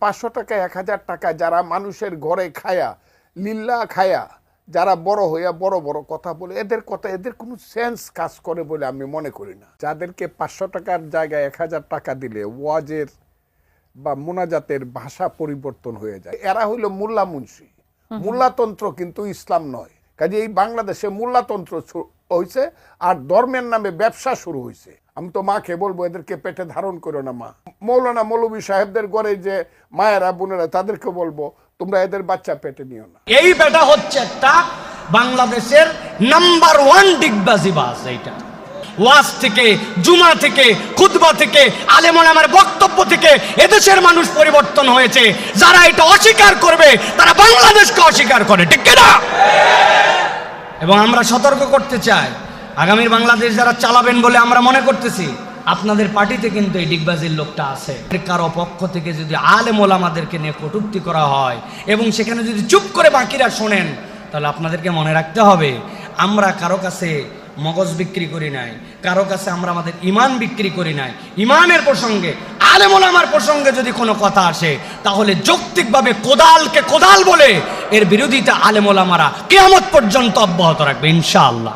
500 টাকা 1000 টাকা যারা মানুষের ঘরে খায়া লিল্লা খায়া যারা বড় হইয়া বড় বড় কথা বলে এদের কোনো সেন্স কাজ করে বলে আমি মনে করি না। যাদেরকে 500 টাকার জায়গায় 1000 টাকা দিলে ওয়াজের বা মোনাজাতের ভাষা পরিবর্তন হয়ে যায়। এরা হইল মোল্লা মুন্সি। মোল্লাতন্ত্র কিন্তু ইসলাম নয়। কাজে এই বাংলাদেশে মোল্লাতন্ত্র হয়েছে আর ধর্মের নামে ব্যবসা শুরু হয়েছে। আমি তো মাকে বলবো এদেরকে পেটে ধারণ করো না মা। মৌলানা মৌলভী সাহেবদের ঘরে যে মায়েরা বোনেরা তাদেরকে বলবো তোমরা এদের বাচ্চা পেটে নিও না। এই বেটা হচ্ছে একটা বাংলাদেশের নাম্বার 1 ডিগবাজিবাজ। এইটা ওয়াজ থেকে, জুমা থেকে, খুতবা থেকে, আলেম ওলামার বক্তব্য থেকে এদেশের মানুষ পরিবর্তন হয়েছে। যারা এটা অস্বীকার করবে তারা বাংলাদেশকে অস্বীকার করে, ঠিক কিনা? এবং আমরা সতর্ক করতে চাই, আগামীর বাংলাদেশ যারা চালাবেন বলে আমরা মনে করতেছি, আপনাদের পার্টিতে কিন্তু এই ডিগবাজির লোকটা আছে। কারো পক্ষ থেকে যদি আলেম ওলামাদেরকে নিয়ে কটূক্তি করা হয় এবং সেখানে যদি চুপ করে বাকিরা শোনেন, তাহলে আপনাদেরকে মনে রাখতে হবে আমরা কারো কাছে মগজ বিক্রি করি নাই, কারো কাছে আমরা আমাদের ইমান বিক্রি করি নাই। ইমানের প্রসঙ্গে, আলেম ওলামার প্রসঙ্গে যদি কোনো কথা আসে তাহলে যৌক্তিকভাবে কোদালকে কোদাল বলে এর বিরোধিতা আলেম ওলামারা কিয়ামত পর্যন্ত অব্যাহত রাখবে ইনশাআল্লাহ।